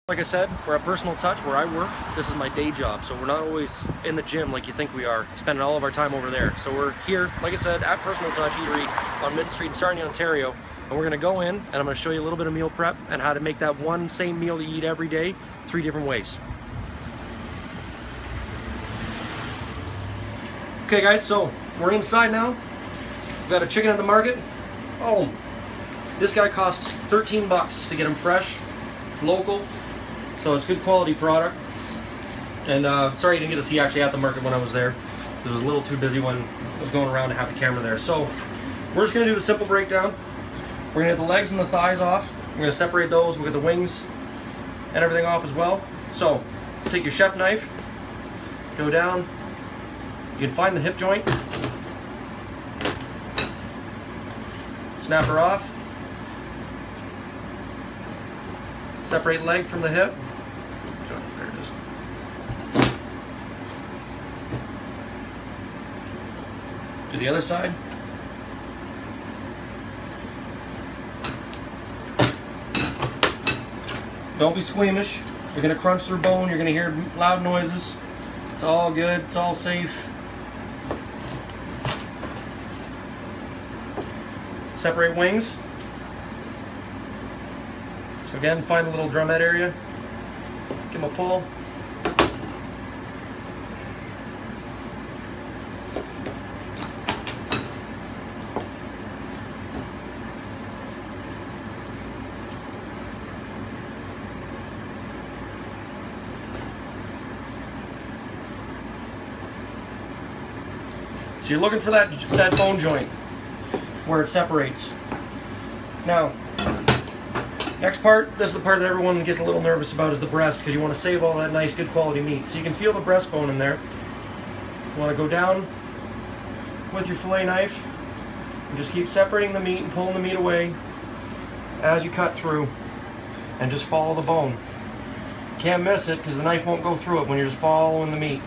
Like I said, we're at Personal Touch where I work. This is my day job, so we're not always in the gym like you think we are, spending all of our time over there. So we're here, like I said, at Personal Touch Eatery on Mitten Street in Sarnia, Ontario, and we're gonna go in and I'm gonna show you a little bit of meal prep and how to make that one same meal that you eat every day, 3 different ways. Okay guys, so we're inside now. We've got a chicken at the market. Oh, this guy costs 13 bucks to get him fresh, local. So it's good quality product. And sorry you didn't get to see actually at the market when I was there. It was a little too busy when I was going around to have the camera there. So we're just gonna do the simple breakdown. We're gonna get the legs and the thighs off. We're gonna separate those. We'll get the wings and everything off as well. So take your chef knife, go down. You can find the hip joint. Snap her off. Separate leg from the hip. There it is. Do the other side. Don't be squeamish. You're gonna crunch through bone. You're gonna hear loud noises. It's all good. It's all safe. Separate wings. So again, find the little drumhead area. Give them a pull. So you're looking for that bone joint where it separates. Now, next part, this is the part that everyone gets a little nervous about, is the breast, because you want to save all that nice, good quality meat. So you can feel the breastbone in there. You want to go down with your fillet knife and just keep separating the meat and pulling the meat away as you cut through, and just follow the bone. You can't miss it because the knife won't go through it when you're just following the meat.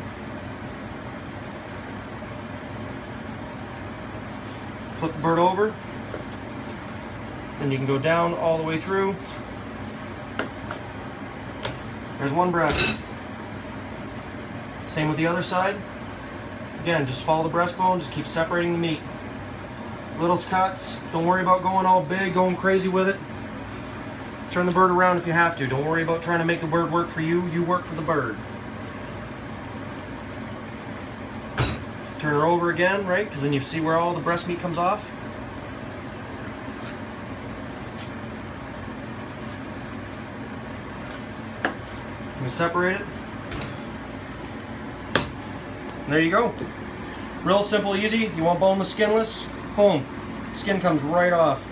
Flip the bird over. Then you can go down all the way through. There's one breast. Same with the other side. Again, just follow the breastbone, just keep separating the meat. Little cuts, don't worry about going all big, going crazy with it. Turn the bird around if you have to. Don't worry about trying to make the bird work for you, you work for the bird. Turn her over again, right? Because then you see where all the breast meat comes off. We separate it. And there you go. Real simple, easy. You want boneless, skinless? Boom. Skin comes right off.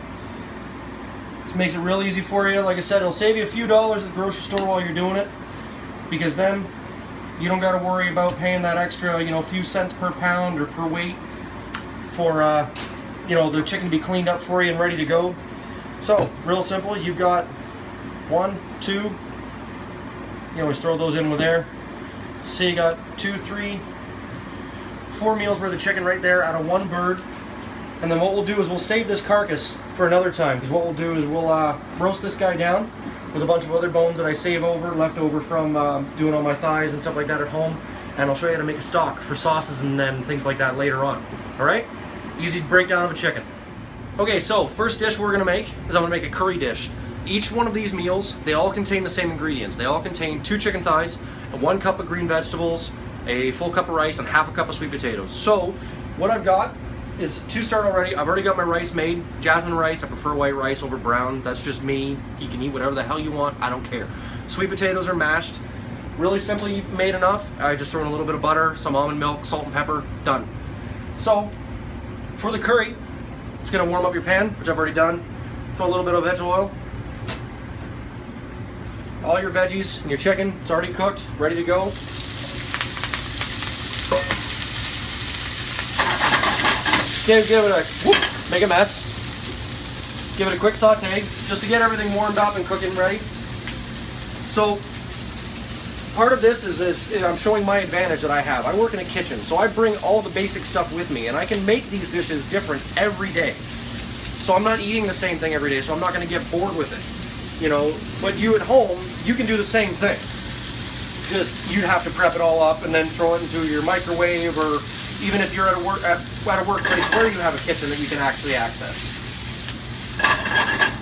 This makes it real easy for you. Like I said, it'll save you a few dollars at the grocery store while you're doing it, because then you don't got to worry about paying that extra, you know, few cents per pound or per weight for, you know, the chicken to be cleaned up for you and ready to go. So, real simple. You've got 1, 2. You always throw those in with there. So you got 2, 3, 4 meals worth of chicken right there out of one bird. And then what we'll do is we'll save this carcass for another time, because what we'll do is we'll roast this guy down with a bunch of other bones that I save left over from doing all my thighs and stuff like that at home. And I'll show you how to make a stock for sauces and then things like that later on. Alright? Easy breakdown of a chicken. Okay, so first dish we're going to make is I'm going to make a curry dish. Each one of these meals, they all contain the same ingredients. They all contain 2 chicken thighs, 1 cup of green vegetables, a full cup of rice, and half a cup of sweet potatoes. So what I've got is, to start already, I've already got my rice made. Jasmine rice, I prefer white rice over brown. That's just me. You can eat whatever the hell you want, I don't care. Sweet potatoes are mashed. Really simply made enough. I just throw in a little bit of butter, some almond milk, salt and pepper, done. So, for the curry, it's gonna warm up your pan, which I've already done. Throw a little bit of vegetable oil. All your veggies and your chicken, it's already cooked, ready to go. Give it a whoop, make a mess. Give it a quick saute just to get everything warmed up and cooking ready. So part of this is I'm showing my advantage that I have. I work in a kitchen, so I bring all the basic stuff with me, and I can make these dishes different every day. So I'm not eating the same thing every day, so I'm not going to get bored with it. You know, but you at home, you can do the same thing. Just you'd have to prep it all up and then throw it into your microwave, or even if you're at a workplace where you have a kitchen that you can actually access.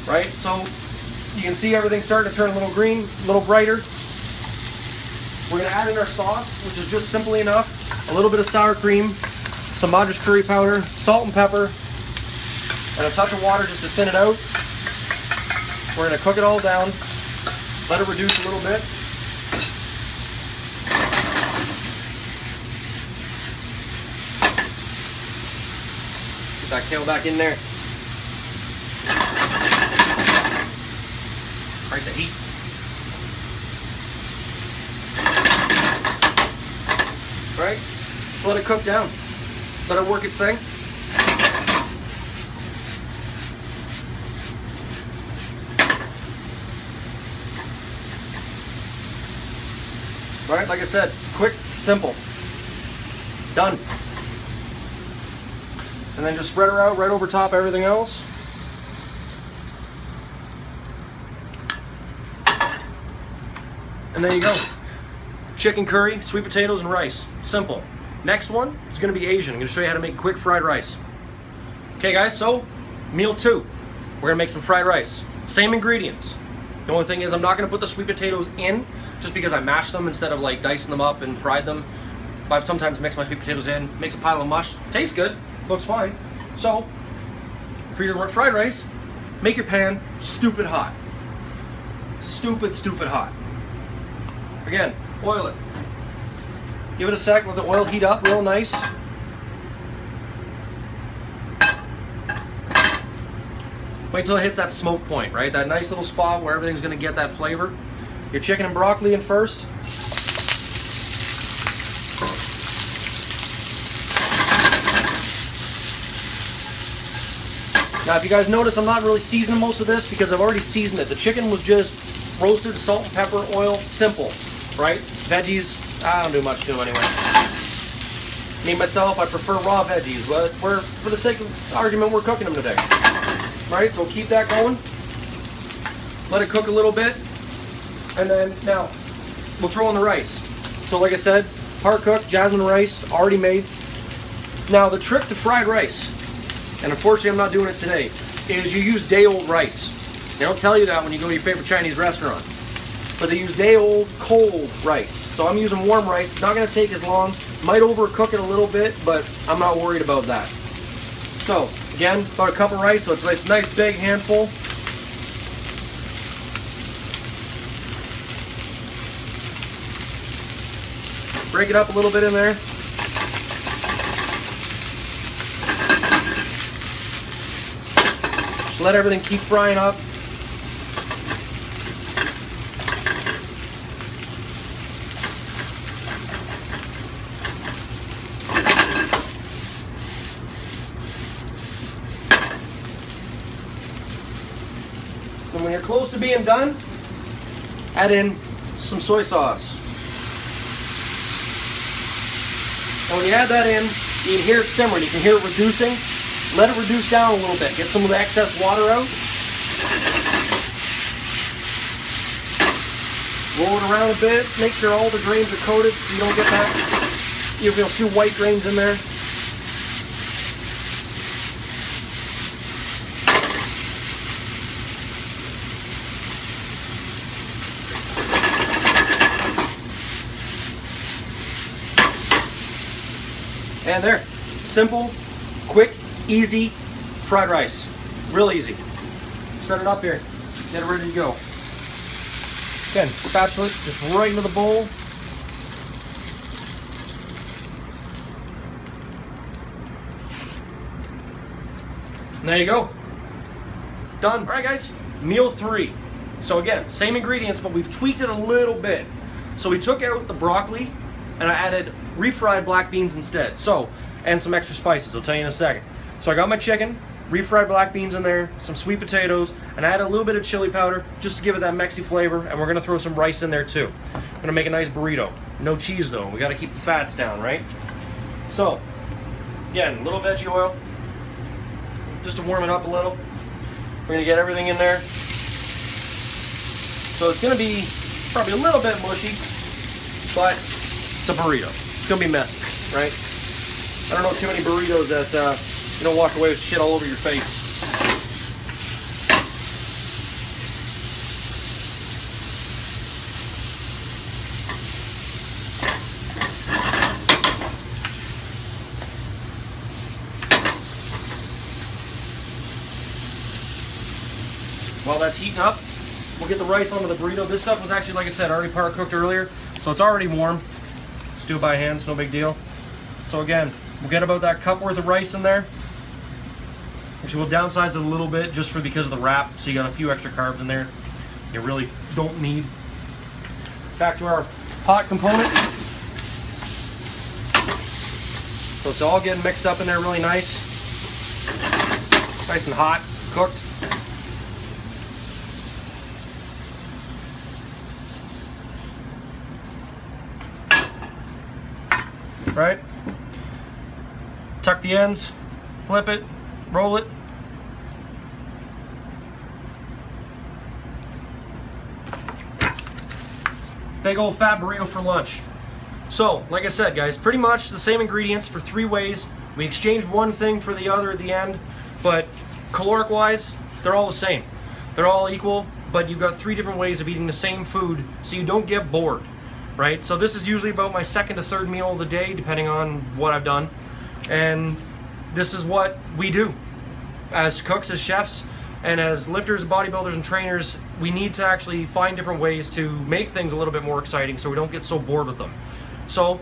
Right? So you can see everything starting to turn a little green, a little brighter. We're going to add in our sauce, which is just simply enough. A little bit of sour cream, some Madras curry powder, salt and pepper, and a touch of water just to thin it out. We're going to cook it all down, let it reduce a little bit. Get that kale back in there. Right, the heat. Right? Just let it cook down. Let it work its thing. Right? Like I said, quick, simple. Done. And then just spread her out right over top of everything else. And there you go. Chicken curry, sweet potatoes, and rice. Simple. Next one is going to be Asian. I'm going to show you how to make quick fried rice. Okay guys, so meal 2. We're going to make some fried rice. Same ingredients. The only thing is I'm not going to put the sweet potatoes in just because I mashed them instead of like dicing them up and fried them. I've sometimes mixed my sweet potatoes in, makes a pile of mush. Tastes good, looks fine. So, for your fried rice, make your pan stupid hot. Stupid hot. Again, oil it. Give it a sec, let the oil heat up real nice. Wait till it hits that smoke point, right? That nice little spot where everything's gonna get that flavor. Your chicken and broccoli in first. Now if you guys notice, I'm not really seasoning most of this because I've already seasoned it. The chicken was just roasted, salt and pepper, oil, simple, right? Veggies, I don't do much to them anyway. Me, myself, I prefer raw veggies, but for the sake of argument, we're cooking them today. Right, so keep that going. Let it cook a little bit. And then, now, we'll throw in the rice. So like I said, par cooked, jasmine rice, already made. Now, the trick to fried rice, and unfortunately I'm not doing it today, is you use day-old rice. They don't tell you that when you go to your favorite Chinese restaurant. But they use day-old cold rice. So I'm using warm rice. It's not going to take as long. Might overcook it a little bit, but I'm not worried about that. So, again, about a cup of rice, so it's a nice big handful. Break it up a little bit in there. Just let everything keep frying up. And when you're close to being done, add in some soy sauce. And when you add that in, you can hear it simmering, you can hear it reducing. Let it reduce down a little bit, get some of the excess water out. Roll it around a bit, make sure all the grains are coated so you don't get that. You'll see white grains in there. And there, simple, quick, easy fried rice. Real easy. Set it up here, get it ready to go. Again, spatula it just right into the bowl. And there you go. Done. All right, guys, meal 3. So again, same ingredients, but we've tweaked it a little bit. So we took out the broccoli, and I added refried black beans instead. So, and some extra spices, I'll tell you in a second. So I got my chicken, refried black beans in there, some sweet potatoes, and I added a little bit of chili powder just to give it that Mexi flavor, and we're gonna throw some rice in there too. I'm gonna make a nice burrito. No cheese though, we gotta keep the fats down, right? So, again, a little veggie oil, just to warm it up a little. We're gonna get everything in there. So it's gonna be probably a little bit mushy, but it's a burrito. It's gonna be messy, right? I don't know too many burritos that you don't walk away with shit all over your face. While that's heating up, we'll get the rice onto the burrito. This stuff was actually, like I said, already part cooked earlier, so it's already warm. Just do it by hand, it's no big deal. So again, we'll get about that cup worth of rice in there. Actually, we'll downsize it a little bit just because of the wrap, so you got a few extra carbs in there you really don't need. Back to our hot component. So it's all getting mixed up in there really nice. Nice and hot, cooked. Right? Tuck the ends, flip it, roll it. Big old fat burrito for lunch. So, like I said, guys, pretty much the same ingredients for 3 ways. We exchanged one thing for the other at the end, but caloric-wise, they're all the same. They're all equal, but you've got 3 different ways of eating the same food so you don't get bored. Right? So this is usually about my 2nd to 3rd meal of the day, depending on what I've done. And this is what we do. As cooks, as chefs, and as lifters, bodybuilders, and trainers, we need to actually find different ways to make things a little bit more exciting so we don't get so bored with them. So,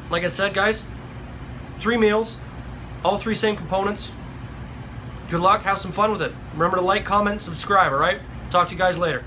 like I said, guys, 3 meals, all 3 same components. Good luck, have some fun with it. Remember to like, comment, subscribe, alright? Talk to you guys later.